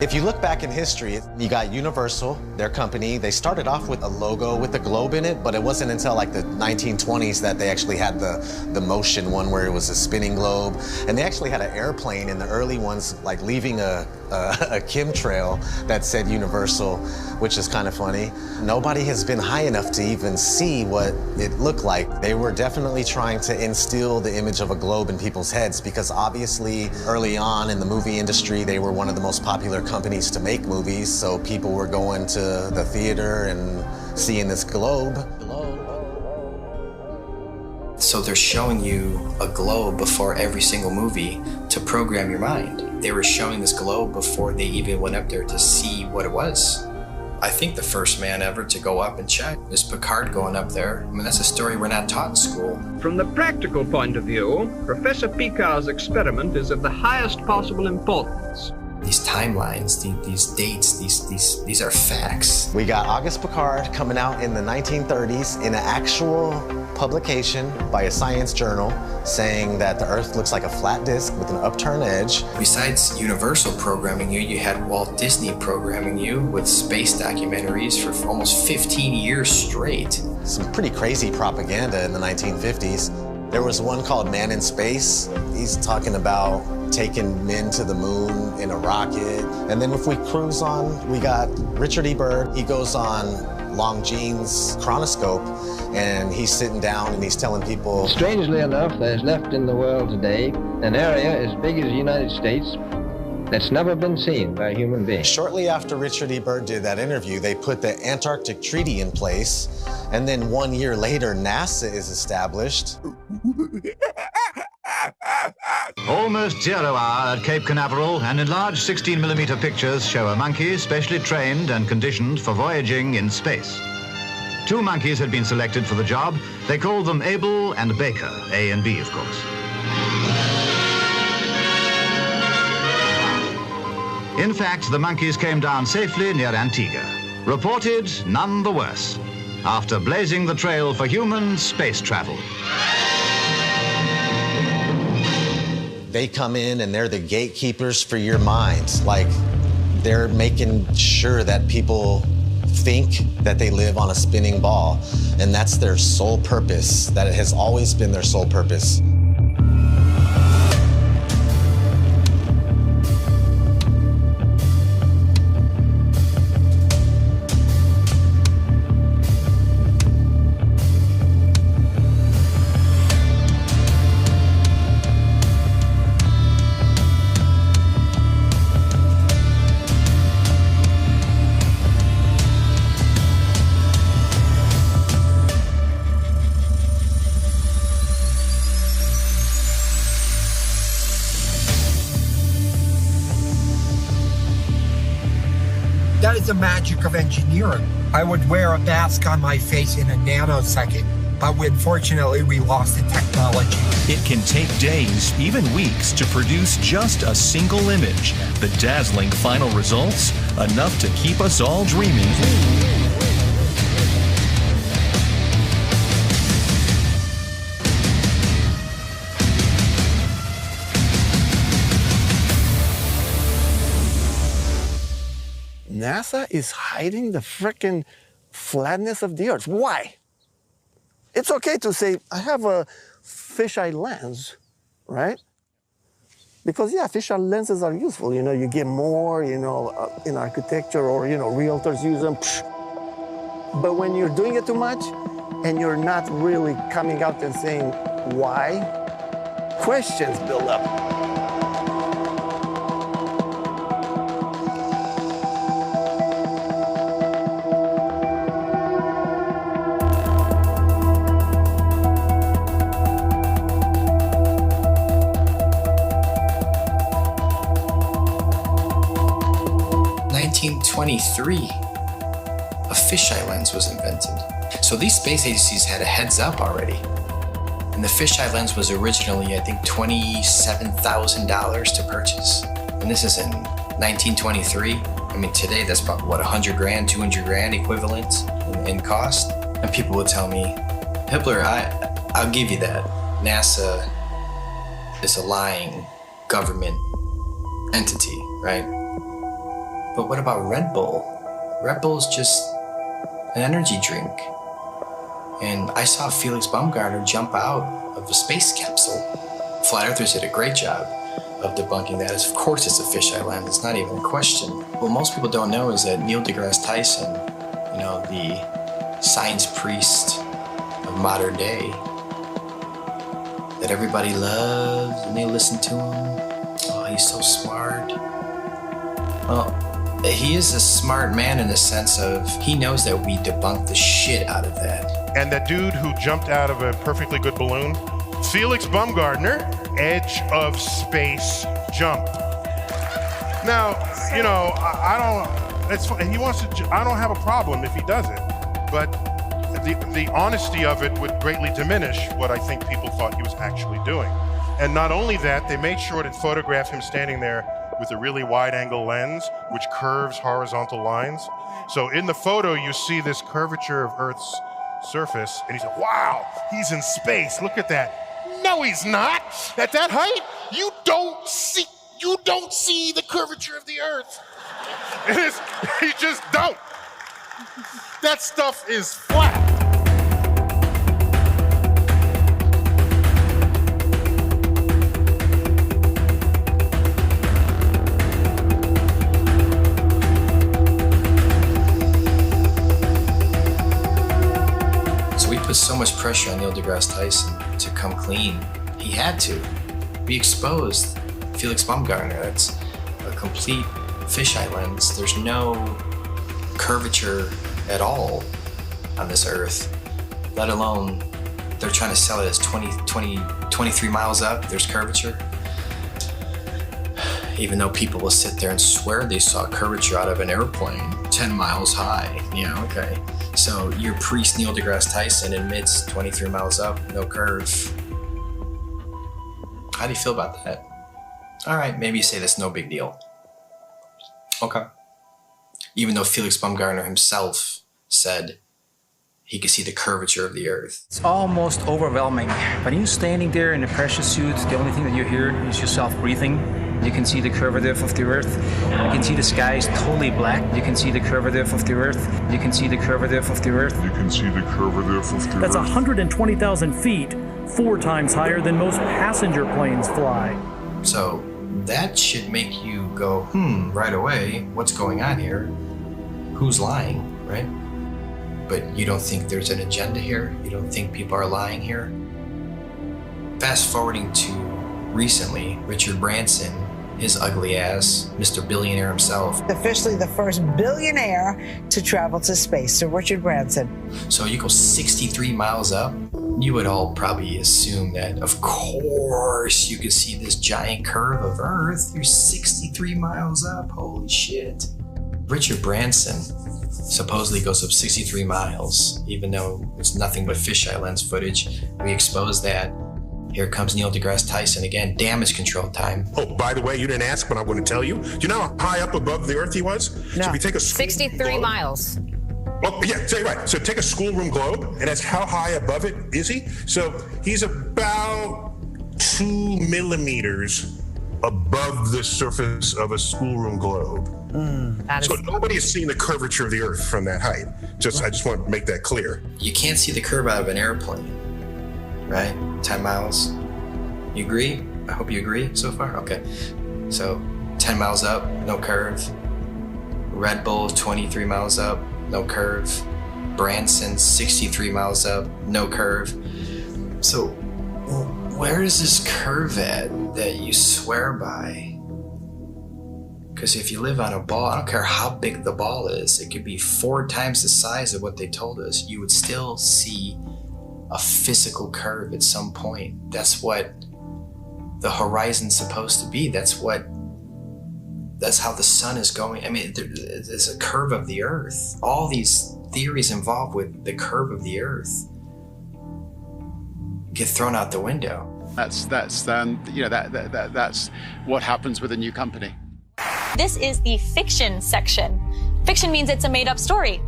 If you look back in history, you got Universal, their company. They started off with a logo with a globe in it, but it wasn't until like the 1920s that they actually had the motion one where it was a spinning globe. And they actually had an airplane in the early ones, like leaving a chemtrail that said Universal, which is kind of funny. Nobody has been high enough to even see what it looked like. They were definitely trying to instill the image of a globe in people's heads because obviously early on in the movie industry, they were one of the most popular companies to make movies, so people were going to the theater and seeing this globe. So they're showing you a globe before every single movie to program your mind. They were showing this globe before they even went up there to see what it was. I think the first man ever to go up and check is Picard going up there. I mean, that's a story we're not taught in school. From the practical point of view, Professor Picard's experiment is of the highest possible importance. These timelines, these dates, these are facts. We got Auguste Picard coming out in the 1930s in an actual publication by a science journal saying that the Earth looks like a flat disk with an upturned edge. Besides Universal programming you, you had Walt Disney programming you with space documentaries for almost 15 years straight. Some pretty crazy propaganda in the 1950s. There was one called Man in Space. He's talking about taking men to the moon in a rocket. And then if we cruise on, we got Richard E. Byrd. He goes on Longines chronoscope, and he's sitting down and he's telling people... Strangely enough, there's left in the world today an area as big as the United States that's never been seen by a human being. Shortly after Richard E. Byrd did that interview, they put the Antarctic Treaty in place, and then 1 year later, NASA is established. Almost 0 hour at Cape Canaveral, and enlarged 16mm pictures show a monkey specially trained and conditioned for voyaging in space. 2 monkeys had been selected for the job. They called them Abel and Baker, A and B, of course. In fact, the monkeys came down safely near Antigua. Reported none the worse, after blazing the trail for human space travel. They come in and they're the gatekeepers for your mind. Like, they're making sure that people think that they live on a spinning ball, and that's their sole purpose. That it has always been their sole purpose. That is the magic of engineering. I would wear a mask on my face in a nanosecond, but unfortunately we lost the technology. It can take days, even weeks, to produce just a single image. The dazzling final results, enough to keep us all dreaming. NASA is hiding the frickin' flatness of the Earth. Why? It's okay to say, I have a fisheye lens, right? Because, yeah, fisheye lenses are useful. You know, you get more, in architecture or, realtors use them. But when you're doing it too much and you're not really coming out and saying why, questions build up. In 1923, a fisheye lens was invented. So these space agencies had a heads up already. And the fisheye lens was originally, I think, $27,000 to purchase. And this is in 1923. I mean, today that's about, what, 100 grand, 200 grand equivalent in cost? And people would tell me, Hippler, I'll give you that. NASA is a lying government entity, right? But what about Red Bull? Red Bull is just an energy drink. And I saw Felix Baumgartner jump out of a space capsule. Flat Earthers did a great job of debunking that. Of course it's a fisheye lens, it's not even a question. What most people don't know is that Neil deGrasse Tyson, you know, the science priest of modern day, that everybody loves and they listen to him. Oh, he's so smart. Well, he is a smart man in the sense of he knows that we debunked the shit out of that. And that dude who jumped out of a perfectly good balloon, Felix Baumgartner, edge of space jump. Now, you know, he wants to, I don't have a problem if he does it, but the honesty of it would greatly diminish what I think people thought he was actually doing. And not only that, they made sure to photograph him standing there with a really wide-angle lens, which curves horizontal lines. So in the photo, you see this curvature of Earth's surface, and he said, wow, he's in space, look at that. No, he's not. At that height, you don't see the curvature of the Earth. You just don't. That stuff is flat. So we put so much pressure on Neil deGrasse Tyson to come clean. He had to. We exposed Felix Baumgartner. That's a complete fisheye lens. There's no curvature at all on this Earth, let alone they're trying to sell it as 23 miles up, there's curvature. Even though people will sit there and swear they saw curvature out of an airplane 10 miles high. Yeah, okay. So your priest Neil deGrasse Tyson admits 23 miles up, no curve. How do you feel about that? All right, maybe you say that's no big deal. Okay. Even though Felix Baumgartner himself said he could see the curvature of the Earth. It's almost overwhelming. When you're standing there in a pressure suit, the only thing that you hear is yourself breathing. You can see the curvature of the Earth. You can see the sky is totally black. You can see the curvature of the Earth. You can see the curvature of the Earth. You can see the curvature of the Earth. That's 120,000 feet, 4 times higher than most passenger planes fly. So that should make you go, right away, what's going on here? Who's lying, right? But you don't think there's an agenda here? You don't think people are lying here? Fast forwarding to recently, Richard Branson, his ugly ass, Mr. Billionaire himself. Officially the first billionaire to travel to space, Sir Richard Branson. So you go 63 miles up, you would all probably assume that, of course, you could see this giant curve of Earth. You're 63 miles up, holy shit. Richard Branson supposedly goes up 63 miles, even though it's nothing but fisheye lens footage. We exposed that. Here comes Neil deGrasse Tyson again, damage control time. Oh, by the way, you didn't ask, but I'm going to tell you. Do you know how high up above the Earth he was? No. So if you take a 63 miles. Oh, yeah, right. So take a schoolroom globe, and that's how high above it is he? So he's about 2 millimeters above the surface of a schoolroom globe. So nobody has seen the curvature of the Earth from that height. I just want to make that clear. You can't see the curve out of an airplane, right? 10 miles. You agree? I hope you agree so far. Okay. So 10 miles up, no curve. Red Bull 23 miles up, no curve. Branson 63 miles up, no curve. So where is this curve at that you swear by? Because if you live on a ball, I don't care how big the ball is, it could be 4 times the size of what they told us, you would still see a physical curve at some point. That's what the horizon's supposed to be. That's how the sun is going. I mean, there's a curve of the Earth. All these theories involved with the curve of the Earth get thrown out the window. That's what happens with a new company. This is the fiction section. Fiction means it's a made-up story.